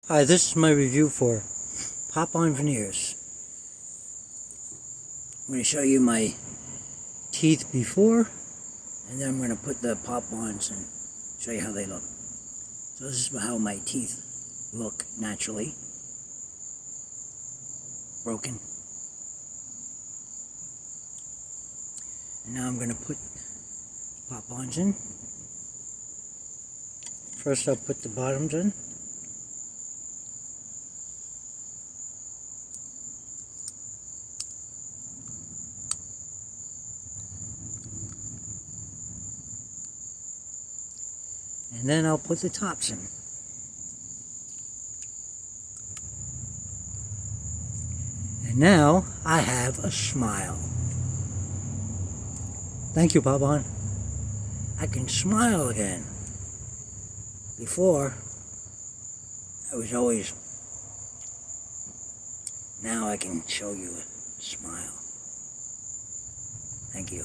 Hi, this is my review for pop-on veneers. I'm going to show you my teeth before, and then I'm going to put the pop-ons and show you how they look. So this is how my teeth look naturally. Broken. And now I'm going to put pop-ons in. First I'll put the bottoms in. And then I'll put the tops in. And now I have a smile. Thank you, Pop-On. I can smile again. Before, I was always... Now I can show you a smile. Thank you.